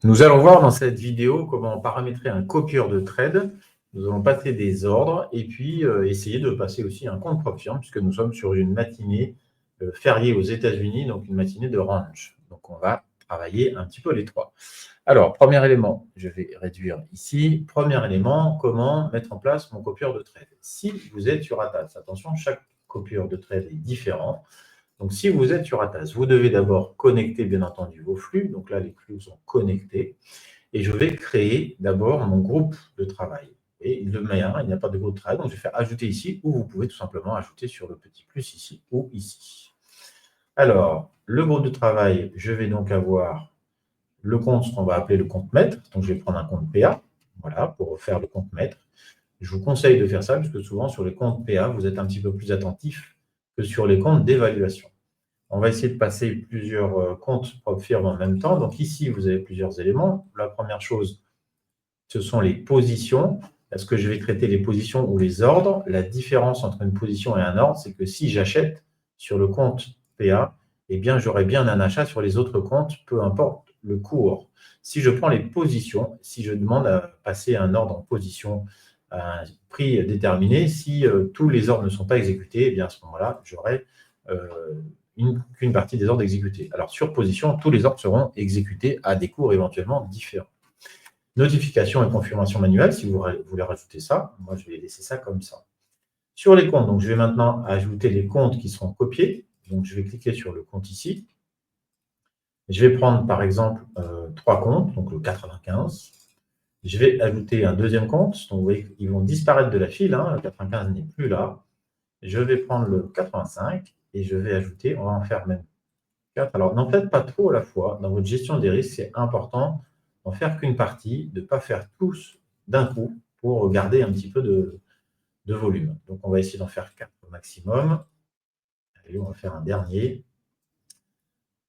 Nous allons voir dans cette vidéo comment paramétrer un copieur de trade. Nous allons passer des ordres et puis essayer de passer aussi un compte propre firme puisque nous sommes sur une matinée fériée aux États-Unis, donc une matinée de range. Donc, on va travailler un petit peu les trois. Alors, premier élément, je vais réduire ici. Premier élément, comment mettre en place mon copieur de trade. Si vous êtes sur Atas, attention, chaque copieur de trade est différent. Donc, si vous êtes sur Atas, vous devez d'abord connecter, bien entendu, vos flux. Donc là, les flux sont connectés. Et je vais créer d'abord mon groupe de travail. Et le mien, il n'y a pas de groupe de travail, donc je vais faire ajouter ici, ou vous pouvez tout simplement ajouter sur le petit plus ici ou ici. Alors, le groupe de travail, je vais donc avoir le compte, ce qu'on va appeler le compte maître. Donc, je vais prendre un compte PA, voilà, pour faire le compte maître. Je vous conseille de faire ça, puisque souvent, sur les comptes PA, vous êtes un petit peu plus attentif que sur les comptes d'évaluation. On va essayer de passer plusieurs comptes propres firmes en même temps. Donc ici, vous avez plusieurs éléments. La première chose, ce sont les positions. Est-ce que je vais traiter les positions ou les ordres? La différence entre une position et un ordre, c'est que si j'achète sur le compte PA, eh bien, j'aurai bien un achat sur les autres comptes, peu importe le cours. Si je prends les positions, si je demande à passer un ordre en position à un prix déterminé, si tous les ordres ne sont pas exécutés, eh bien, à ce moment-là, j'aurai qu'une partie des ordres exécutés. Alors, sur position, tous les ordres seront exécutés à des cours éventuellement différents. Notification et confirmation manuelle, si vous voulez rajouter ça. Moi, je vais laisser ça comme ça. Sur les comptes, donc je vais maintenant ajouter les comptes qui seront copiés. Donc, je vais cliquer sur le compte ici. Je vais prendre, par exemple, 3 comptes, donc le 95. Je vais ajouter un deuxième compte. Donc, vous voyez qu'ils vont disparaître de la file. Le 95 n'est plus là. Je vais prendre le 85 et je vais ajouter, on va en faire même 4. Alors, n'en faites pas trop à la fois. Dans votre gestion des risques, c'est important d'en faire qu'une partie, de ne pas faire tous d'un coup pour garder un petit peu de volume. Donc, on va essayer d'en faire 4 au maximum. Allez, on va faire un dernier.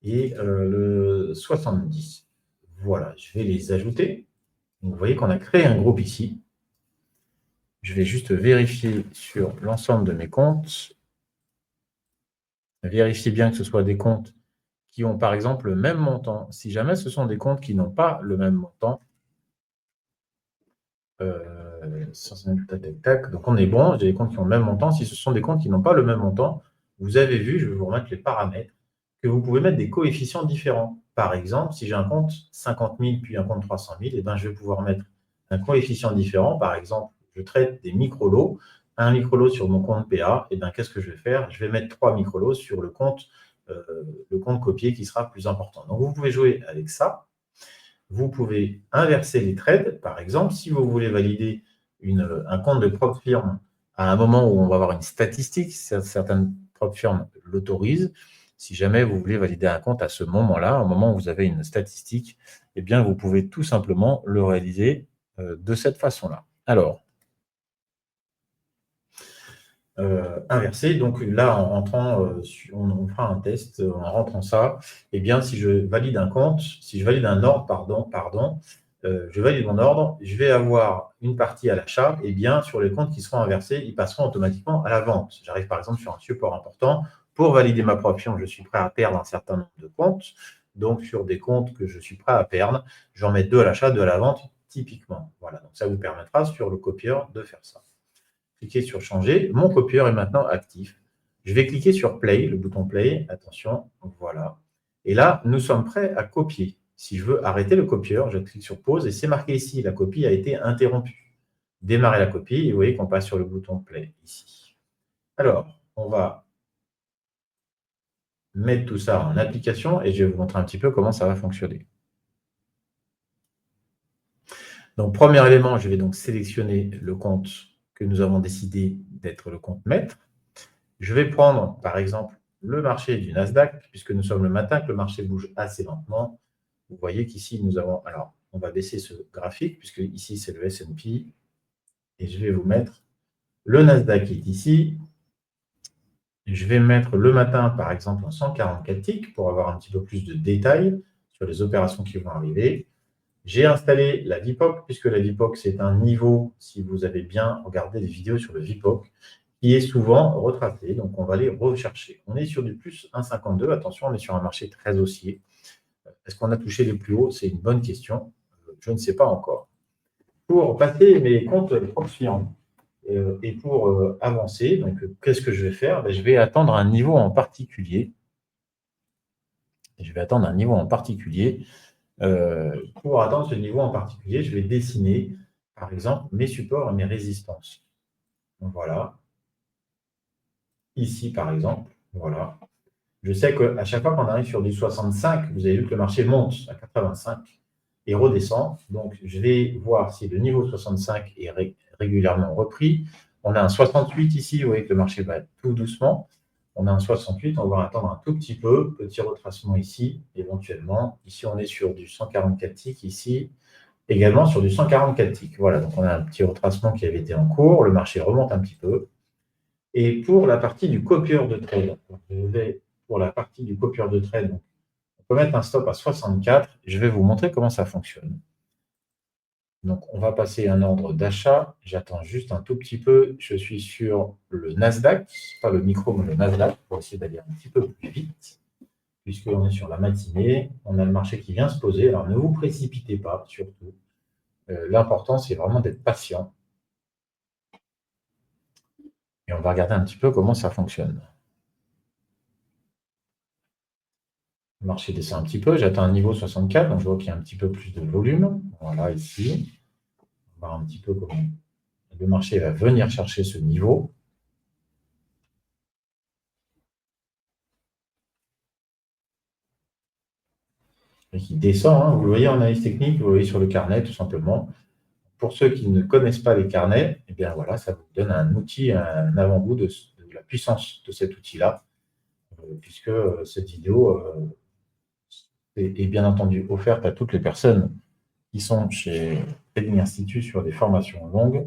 Et le 70. Voilà, je vais les ajouter. Donc, vous voyez qu'on a créé un groupe ici. Je vais juste vérifier sur l'ensemble de mes comptes. Vérifiez bien que ce soit des comptes qui ont par exemple le même montant. Si jamais ce sont des comptes qui n'ont pas le même montant, donc on est bon, j'ai des comptes qui ont le même montant. Si ce sont des comptes qui n'ont pas le même montant, vous avez vu, je vais vous remettre les paramètres, que vous pouvez mettre des coefficients différents. Par exemple, si j'ai un compte 50 000 puis un compte 300 000, eh bien, je vais pouvoir mettre un coefficient différent. Par exemple, je traite des micro-lots. Un micro-lot sur mon compte PA, eh bien, qu'est-ce que je vais faire? Je vais mettre 3 micro-lots sur le compte copié qui sera plus important. Donc, vous pouvez jouer avec ça. Vous pouvez inverser les trades. Par exemple, si vous voulez valider un compte de propre firme à un moment où on va avoir une statistique, certaines propres firmes l'autorisent. Si jamais vous voulez valider un compte à ce moment-là, au moment où vous avez une statistique, eh bien, vous pouvez tout simplement le réaliser de cette façon-là. Alors, inversé. Donc là, en rentrant, on fera un test en rentrant ça. Eh bien, si je valide un compte, si je valide un ordre, je valide mon ordre, je vais avoir une partie à l'achat. Et bien, sur les comptes qui seront inversés, ils passeront automatiquement à la vente. J'arrive par exemple sur un support important. Pour valider ma propre firme, je suis prêt à perdre un certain nombre de comptes. Donc, sur des comptes que je suis prêt à perdre, j'en mets 2 à l'achat, 2 à la vente, typiquement. Voilà, donc ça vous permettra sur le copieur de faire ça. Cliquez sur changer. Mon copieur est maintenant actif. Je vais cliquer sur play, le bouton play. Attention, voilà. Et là, nous sommes prêts à copier. Si je veux arrêter le copieur, je clique sur pause et c'est marqué ici, la copie a été interrompue. Démarrer la copie et vous voyez qu'on passe sur le bouton play ici. Alors, on va mettre tout ça en application et je vais vous montrer un petit peu comment ça va fonctionner. Donc, premier élément, je vais donc sélectionner le compte que nous avons décidé d'être le compte maître. Je vais prendre, par exemple, le marché du Nasdaq, puisque nous sommes le matin, que le marché bouge assez lentement. Vous voyez qu'ici, nous avons… Alors, on va baisser ce graphique, puisque ici, c'est le S&P. Et je vais vous mettre le Nasdaq qui est ici. Je vais mettre le matin, par exemple, en 144 ticks pour avoir un petit peu plus de détails sur les opérations qui vont arriver. J'ai installé la VPOC, puisque la VPOC, c'est un niveau, si vous avez bien regardé les vidéos sur le VPOC, qui est souvent retracé. Donc, on va aller rechercher. On est sur du plus 1,52. Attention, on est sur un marché très haussier. Est-ce qu'on a touché les plus hauts? C'est une bonne question. Je ne sais pas encore. Pour passer mes comptes Proxion et pour avancer, donc qu'est-ce que je vais faire? Ben, je vais attendre un niveau en particulier. Je vais attendre un niveau en particulier. Pour atteindre ce niveau en particulier, je vais dessiner, par exemple, mes supports et mes résistances. Donc, voilà. Ici, par exemple, voilà. Je sais qu'à chaque fois qu'on arrive sur du 65, vous avez vu que le marché monte à 85 et redescend. Donc, je vais voir si le niveau 65 est régulièrement repris. On a un 68 ici, vous voyez que le marché va tout doucement. On a un 68, on va attendre un tout petit peu, petit retracement ici, éventuellement. Ici, on est sur du 144 ticks, ici, également sur du 144 ticks. Voilà, donc on a un petit retracement qui avait été en cours, le marché remonte un petit peu. Et pour la partie du copieur de trade, je vais pour la partie du copieur de trade, on peut mettre un stop à 64. Je vais vous montrer comment ça fonctionne. Donc, on va passer un ordre d'achat. J'attends juste un tout petit peu. Je suis sur le Nasdaq, pas le micro, mais le Nasdaq, pour essayer d'aller un petit peu plus vite, puisqu'on est sur la matinée. On a le marché qui vient se poser. Alors, ne vous précipitez pas, surtout. L'important, c'est vraiment d'être patient. Et on va regarder un petit peu comment ça fonctionne. Le marché descend un petit peu. J'atteins un niveau 64, donc je vois qu'il y a un petit peu plus de volume. Voilà, ici. On va voir un petit peu comment le marché va venir chercher ce niveau. Et qui descend, hein. Vous le voyez en analyse technique, vous le voyez sur le carnet, tout simplement. Pour ceux qui ne connaissent pas les carnets, eh bien voilà, ça vous donne un outil, un avant-goût de la puissance de cet outil-là, puisque cette vidéo est bien entendu offerte à toutes les personnes qui sont chez Trading Institute sur des formations longues,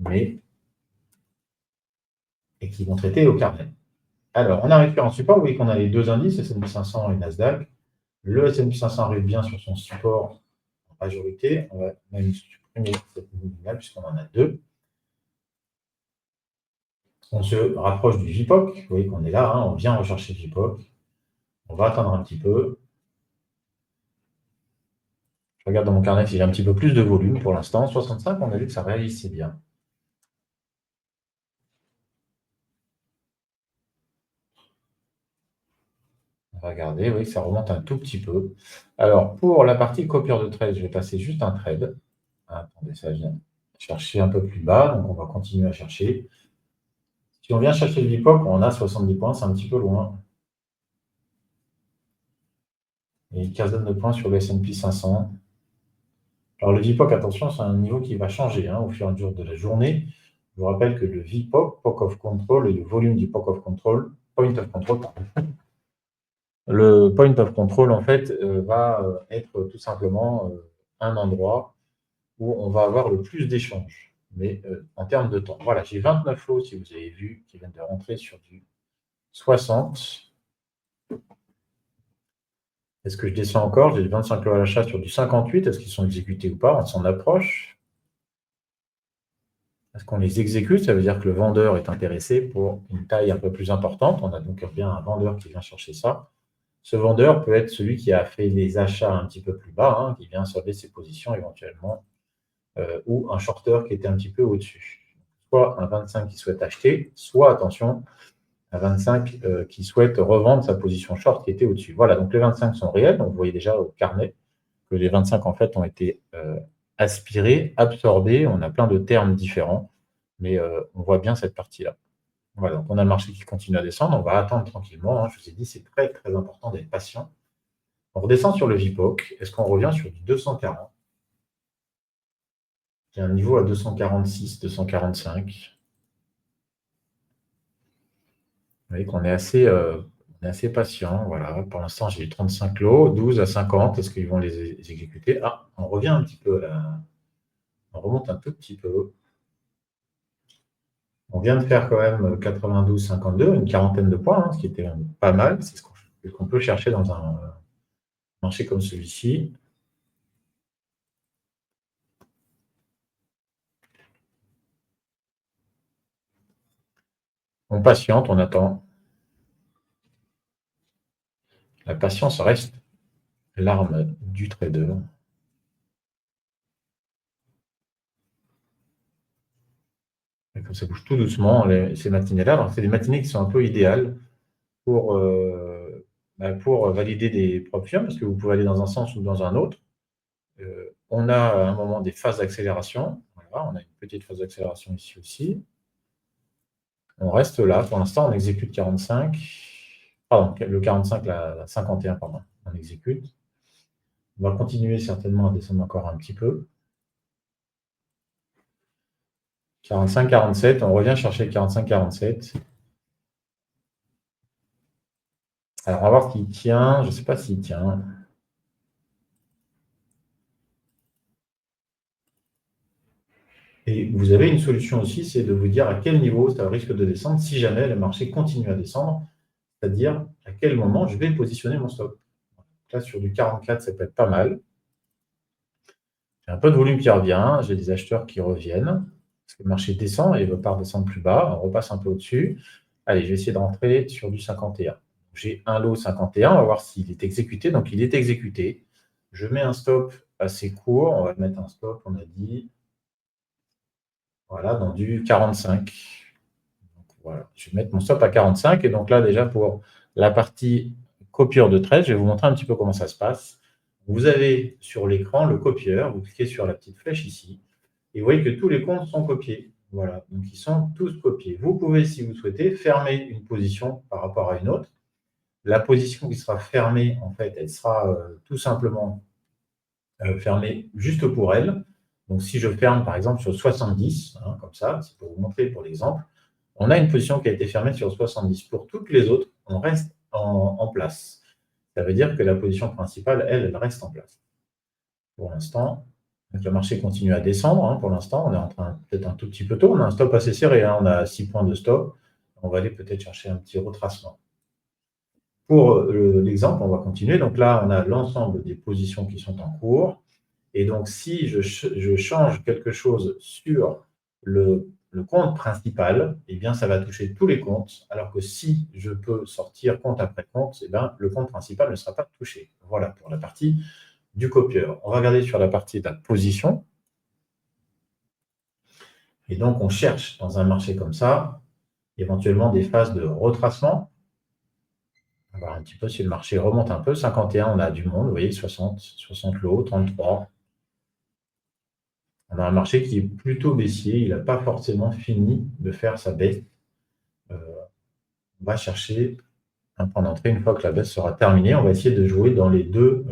et qui vont traiter au carnet. Alors, on arrive sur un support, vous voyez qu'on a les deux indices, S&P 500 et Nasdaq. Le S&P 500 arrive bien sur son support en majorité. On va même supprimer cette minimale puisqu'on en a deux. On se rapproche du VPOC. Vous voyez qu'on est là, hein, on vient rechercher le VPOC. On va attendre un petit peu. Je regarde dans mon carnet si j'ai un petit peu plus de volume pour l'instant. 65, on a vu que ça réagissait bien. On va regarder, oui, ça remonte un tout petit peu. Alors, pour la partie copieur de trade, je vais passer juste un trade. Attendez, ça vient chercher un peu plus bas, donc on va continuer à chercher. Si on vient chercher le VPOC, on a 70 points, c'est un petit peu loin. Et une quinzaine de points sur le S&P 500. Alors le VPOC, attention, c'est un niveau qui va changer au fur et à mesure de la journée. Je vous rappelle que le VPOC, POC of Control, et le volume du POC of Control, Point of Control, pardon. Le Point of Control, en fait, va être tout simplement un endroit où on va avoir le plus d'échanges, mais en termes de temps. Voilà, j'ai 29 lots, si vous avez vu, qui viennent de rentrer sur du 60. Est-ce que je descends encore? J'ai 25 lots à l'achat sur du 58. Est-ce qu'ils sont exécutés ou pas? On s'en approche. Est-ce qu'on les exécute? Ça veut dire que le vendeur est intéressé pour une taille un peu plus importante. On a donc bien un vendeur qui vient chercher ça. Ce vendeur peut être celui qui a fait les achats un petit peu plus bas, qui vient solder ses positions éventuellement, ou un shorter qui était un petit peu au-dessus. Soit un 25 qui souhaite acheter, soit, attention, un 25 qui souhaite revendre sa position short qui était au-dessus. Voilà, donc les 25 sont réels. Donc vous voyez déjà au carnet que les 25 en fait ont été aspirés, absorbés. On a plein de termes différents, mais on voit bien cette partie-là. Voilà, donc on a le marché qui continue à descendre. On va attendre tranquillement. Je vous ai dit, c'est très, très important d'être patient. On redescend sur le VPOC. Est-ce qu'on revient sur du 240? Il y a un niveau à 246, 245. Vous voyez qu'on est assez patient. Voilà. Pour l'instant, j'ai eu 35 lots, 12 à 50. Est-ce qu'ils vont les exécuter? Ah, on revient un petit peu là. On remonte un tout petit peu. On vient de faire quand même 92,52, une quarantaine de points, ce qui était pas mal. C'est ce qu'on peut chercher dans un marché comme celui-ci. On patiente, on attend. La patience reste l'arme du trader. Et comme ça bouge tout doucement, ces matinées-là. Alors, c'est des matinées qui sont un peu idéales pour, pour valider des propres parce que vous pouvez aller dans un sens ou dans un autre. On a à un moment des phases d'accélération. Voilà, on a une petite phase d'accélération ici aussi. On reste là. Pour l'instant, on exécute 45. Pardon, le 45, la 51, pardon. On exécute. On va continuer certainement à descendre encore un petit peu. 45, 47. On revient chercher 45, 47. Alors, on va voir s'il tient. Je ne sais pas s'il tient. Et vous avez une solution aussi, c'est de vous dire à quel niveau ça risque de descendre si jamais le marché continue à descendre, c'est-à-dire à quel moment je vais positionner mon stop. Là, sur du 44, ça peut être pas mal. J'ai un peu de volume qui revient, j'ai des acheteurs qui reviennent, parce que le marché descend et ne veut pas redescendre plus bas, on repasse un peu au-dessus. Allez, je vais essayer de rentrer sur du 51. J'ai un lot 51, on va voir s'il est exécuté. Donc, il est exécuté. Je mets un stop assez court, on va mettre un stop, on a dit, voilà, dans du 45. Donc, voilà, je vais mettre mon stop à 45. Et donc là, déjà, pour la partie copieur de trade, je vais vous montrer un petit peu comment ça se passe. Vous avez sur l'écran le copieur, vous cliquez sur la petite flèche ici, et vous voyez que tous les comptes sont copiés. Voilà, donc ils sont tous copiés. Vous pouvez, si vous souhaitez, fermer une position par rapport à une autre. La position qui sera fermée, en fait, elle sera tout simplement fermée juste pour elle. Donc si je ferme, par exemple, sur 70, hein, comme ça, c'est pour vous montrer pour l'exemple, on a une position qui a été fermée sur 70. Pour toutes les autres, on reste en place. Ça veut dire que la position principale, elle reste en place. Pour l'instant, le marché continue à descendre. Hein, pour l'instant, on est en train, peut-être un tout petit peu tôt, on a un stop assez serré. Hein, on a 6 points de stop. On va aller peut-être chercher un petit retracement. Pour l'exemple, on va continuer. Donc là, on a l'ensemble des positions qui sont en cours. Et donc, si je change quelque chose sur le compte principal, eh bien, ça va toucher tous les comptes. Alors que si je peux sortir compte après compte, eh bien, le compte principal ne sera pas touché. Voilà pour la partie du copieur. On va regarder sur la partie de la position. Et donc, on cherche dans un marché comme ça, éventuellement des phases de retracement. On va voir un petit peu si le marché remonte un peu. 51, on a du monde, vous voyez, 60, 60 lots, 33. On a un marché qui est plutôt baissier. Il n'a pas forcément fini de faire sa baisse. On va chercher un point d'entrée. Une fois que la baisse sera terminée, on va essayer de jouer dans les deux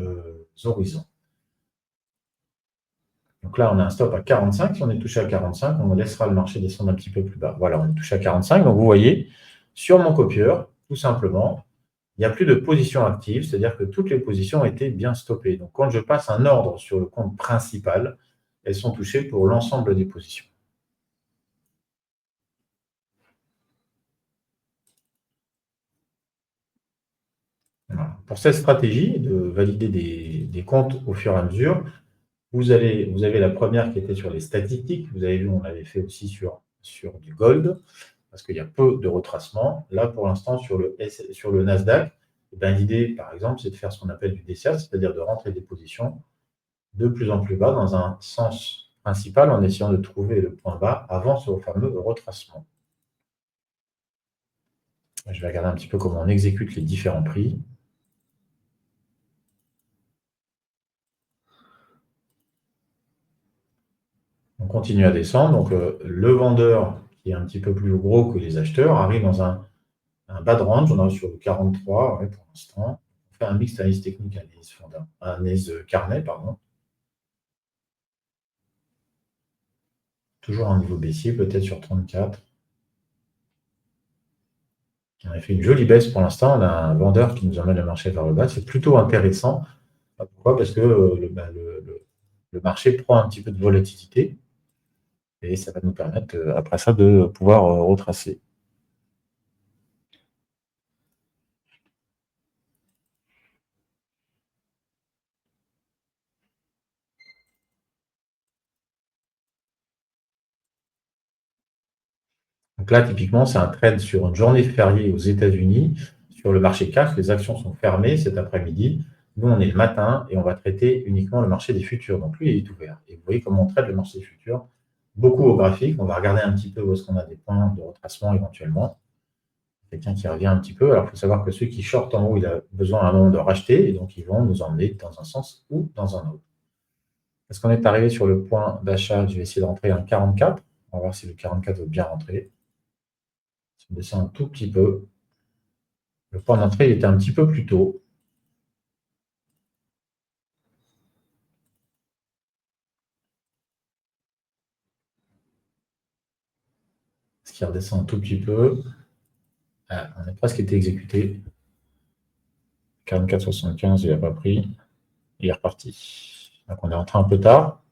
horizons. Donc là, on a un stop à 45. Si on est touché à 45, on laissera le marché descendre un petit peu plus bas. Voilà, on est touché à 45. Donc vous voyez, sur mon copieur, tout simplement, il n'y a plus de position active, c'est-à-dire que toutes les positions ont été bien stoppées. Donc quand je passe un ordre sur le compte principal, elles sont touchées pour l'ensemble des positions. Voilà. Pour cette stratégie de valider des comptes au fur et à mesure, vous avez la première qui était sur les statistiques. Vous avez vu, on l'avait fait aussi sur du gold, parce qu'il y a peu de retracement. Là, pour l'instant, sur le Nasdaq, l'idée, par exemple, c'est de faire ce qu'on appelle du DCA, c'est-à-dire de rentrer des positions de plus en plus bas dans un sens principal en essayant de trouver le point bas avant ce fameux retracement. Je vais regarder un petit peu comment on exécute les différents prix. On continue à descendre. Donc, le vendeur, qui est un petit peu plus gros que les acheteurs, arrive dans un bas de range. On est sur le 43 ouais, pour l'instant. On fait un mix analyse technique, analyse carnet, pardon. Toujours un niveau baissier, peut-être sur 34. On a fait une jolie baisse pour l'instant. On a un vendeur qui nous emmène le marché vers le bas. C'est plutôt intéressant. Pourquoi? Parce que le marché prend un petit peu de volatilité et ça va nous permettre, après ça, de pouvoir retracer. Donc là, typiquement, c'est un trade sur une journée fériée aux États-Unis. Sur le marché cash, les actions sont fermées cet après-midi. Nous, on est le matin et on va traiter uniquement le marché des futurs. Donc, lui, il est ouvert. Et vous voyez comment on traite le marché des futurs. Beaucoup au graphique. On va regarder un petit peu où est-ce qu'on a des points de retracement éventuellement. Quelqu'un qui revient un petit peu. Alors, il faut savoir que celui qui short en haut, il a besoin à un moment de racheter. Et donc, ils vont nous emmener dans un sens ou dans un autre. Est-ce qu'on est arrivé sur le point d'achat? Je vais essayer de rentrer un 44. On va voir si le 44 veut bien rentrer. Si on descend un tout petit peu. Le point d'entrée, il était un petit peu plus tôt. Ce qui redescend un tout petit peu. Ah, on a presque été exécuté. 44,75, il n'a pas pris. Il est reparti. Donc on est rentré un peu tard.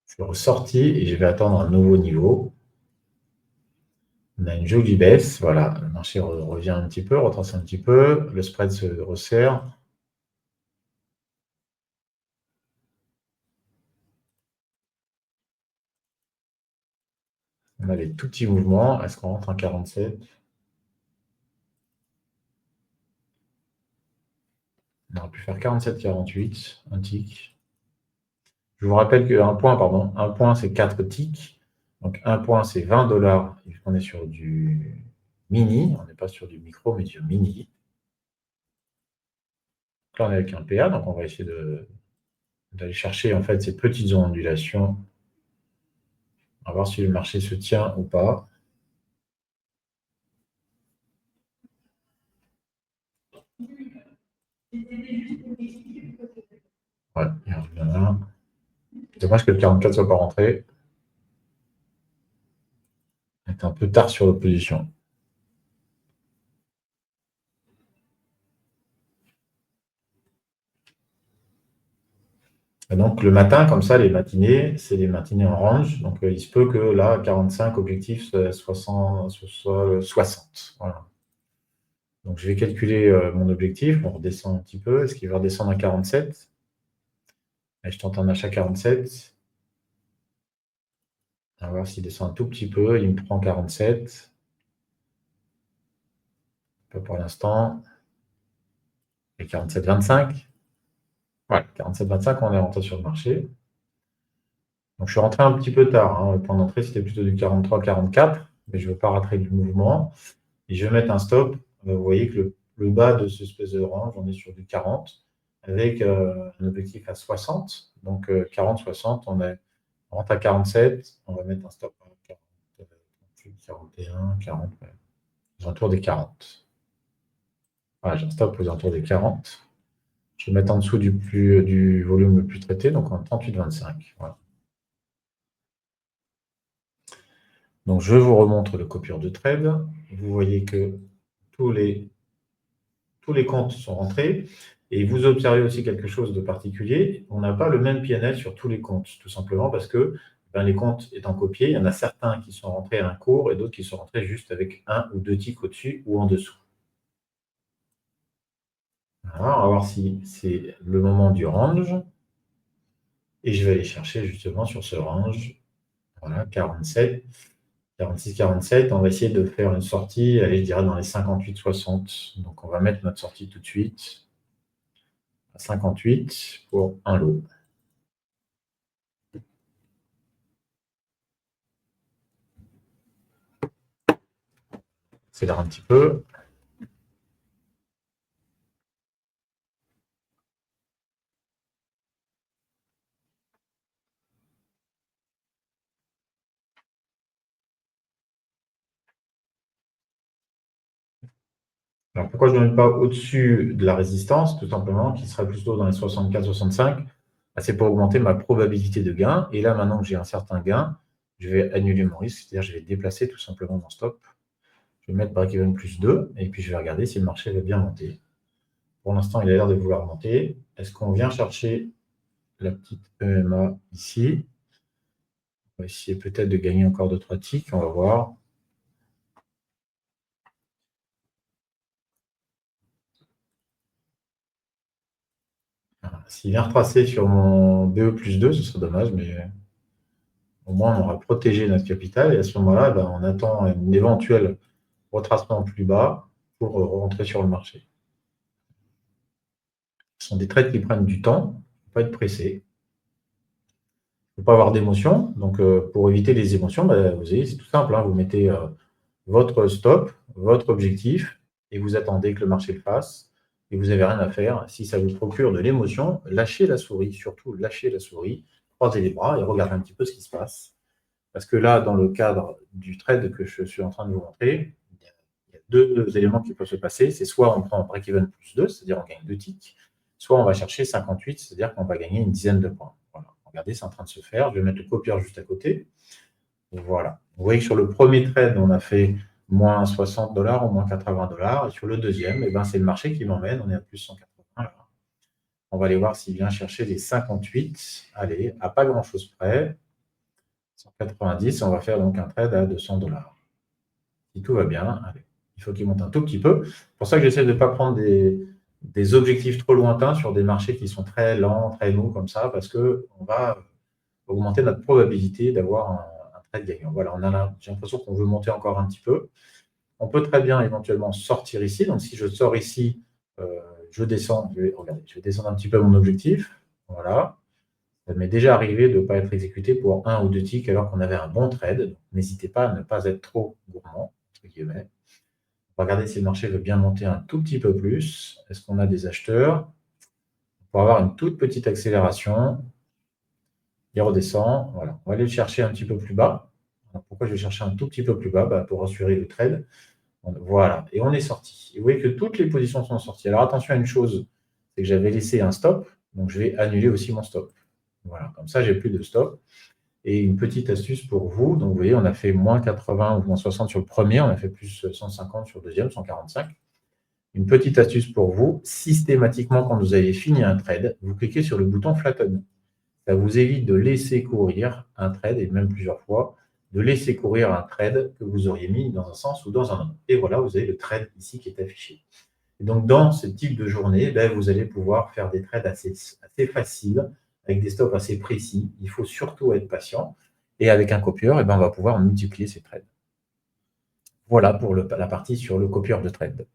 Je suis ressorti et je vais attendre un nouveau niveau. On a une jolie baisse. Voilà, le marché revient un petit peu, retrace un petit peu. Le spread se resserre. On a les tout petits mouvements. Est-ce qu'on rentre en 47? On aurait pu faire 47,48, un tick. Je vous rappelle qu'un point, pardon, un point, c'est 4 ticks. Donc, un point, c'est 20 $. On est sur du mini. On n'est pas sur du micro, mais du mini. Là, on est avec un PA, donc on va essayer d'aller chercher en fait ces petites ondulations. On va voir si le marché se tient ou pas. Ouais, il revient là. Dommage que le 44 ne soit pas rentré. On est un peu tard sur l'opposition. Et donc le matin, comme ça, les matinées, c'est les matinées en range. Donc il se peut que là, 45 objectifs soit 60. Voilà. Donc je vais calculer mon objectif. On redescend un petit peu. Est-ce qu'il va redescendre à 47? Et je tente un achat 47. On va voir s'il descend un tout petit peu. Il me prend 47. Pas pour l'instant. Et 47,25. Ouais, 47,25, on est rentré sur le marché. Donc je suis rentré un petit peu tard. Hein. Le point d'entrée, c'était plutôt du 43-44, mais je ne veux pas rater le mouvement. Et je vais mettre un stop. Vous voyez que le bas de ce espèce de range, on est sur du 40, avec un objectif à 60. Donc 40-60, on rentre à 47, on va mettre un stop à 40, 41, 40, ouais, aux alentours des 40. Voilà, j'ai un stop aux alentours des 40. Je vais mettre en dessous du volume le plus traité, donc en 38,25. Voilà. Donc, je vous remontre le copieur de trade. Vous voyez que tous les comptes sont rentrés. Et vous observez aussi quelque chose de particulier. On n'a pas le même PNL sur tous les comptes, tout simplement parce que les comptes étant copiés, il y en a certains qui sont rentrés à un cours et d'autres qui sont rentrés juste avec un ou deux ticks au-dessus ou en dessous. Voilà, on va voir si c'est le moment du range. Et je vais aller chercher justement sur ce range. Voilà, 47. 46-47, on va essayer de faire une sortie, allez, je dirais dans les 58-60. Donc on va mettre notre sortie tout de suite à 58 pour un lot. Accélère un petit peu. Alors pourquoi je ne mets pas au-dessus de la résistance, tout simplement, qui serait plutôt dans les 64-65? C'est pour augmenter ma probabilité de gain. Et là, maintenant que j'ai un certain gain, je vais annuler mon risque, c'est-à-dire je vais déplacer tout simplement mon stop. Je vais mettre break-even plus 2, et puis je vais regarder si le marché va bien monter. Pour l'instant, il a l'air de vouloir monter. Est-ce qu'on vient chercher la petite EMA ici? On va essayer peut-être de gagner encore 2-3 ticks, on va voir. S'il vient retracer sur mon BE+2, ce serait dommage, mais au moins on aura protégé notre capital et à ce moment-là, ben, on attend un éventuel retracement plus bas pour rentrer sur le marché. Ce sont des trades qui prennent du temps, il ne faut pas être pressé. Il ne faut pas avoir d'émotion. Donc, pour éviter les émotions, ben, vous voyez, c'est tout simple, hein, vous mettez votre stop, votre objectif, et vous attendez que le marché le fasse, et vous n'avez rien à faire. Si ça vous procure de l'émotion, lâchez la souris, surtout lâchez la souris, croisez les bras et regardez un petit peu ce qui se passe. Parce que là, dans le cadre du trade que je suis en train de vous montrer, il y a deux éléments qui peuvent se passer. C'est soit on prend break-even +2, c'est-à-dire on gagne 2 ticks, soit on va chercher 58, c'est-à-dire qu'on va gagner une dizaine de points. Voilà. Regardez, c'est en train de se faire. Je vais mettre le copieur juste à côté. Voilà. Vous voyez que sur le premier trade, on a fait moins 60 $ ou moins 80 $. Et sur le deuxième, eh ben, c'est le marché qui m'emmène. On est à plus 180 $. On va aller voir s'il vient chercher les 58. Allez, à pas grand-chose près. 190, on va faire donc un trade à 200 $. Si tout va bien, allez, il faut qu'il monte un tout petit peu. C'est pour ça que j'essaie de ne pas prendre des objectifs trop lointains sur des marchés qui sont très lents, très mous comme ça, parce qu'on va augmenter notre probabilité d'avoir un trade gagnant. Voilà, j'ai l'impression qu'on veut monter encore un petit peu. On peut très bien éventuellement sortir ici. Donc, si je sors ici, je descends. Je vais descendre un petit peu mon objectif. Voilà. Ça m'est déjà arrivé de ne pas être exécuté pour 1 ou 2 ticks alors qu'on avait un bon trade. N'hésitez pas à ne pas être trop gourmand, entre guillemets. On va regarder si le marché veut bien monter un tout petit peu plus. Est-ce qu'on a des acheteurs? Pour avoir une toute petite accélération, il redescend. Voilà. On va aller le chercher un petit peu plus bas. Alors, pourquoi je vais chercher un tout petit peu plus bas? Pour assurer le trade. Voilà. Et on est sorti. Et vous voyez que toutes les positions sont sorties. Alors attention à une chose, c'est que j'avais laissé un stop. Donc je vais annuler aussi mon stop. Voilà. Comme ça, j'ai plus de stop. Et une petite astuce pour vous. Donc vous voyez, on a fait moins 80 ou moins 60 sur le premier. On a fait plus 150 sur le deuxième, 145. Une petite astuce pour vous. Systématiquement, quand vous avez fini un trade, vous cliquez sur le bouton Flatten. Ça vous évite de laisser courir un trade, et même plusieurs fois, de laisser courir un trade que vous auriez mis dans un sens ou dans un autre. Et voilà, vous avez le trade ici qui est affiché. Et donc, dans ce type de journée, vous allez pouvoir faire des trades assez faciles, avec des stops assez précis. Il faut surtout être patient. Et avec un copieur, on va pouvoir multiplier ces trades. Voilà pour la partie sur le copieur de trade.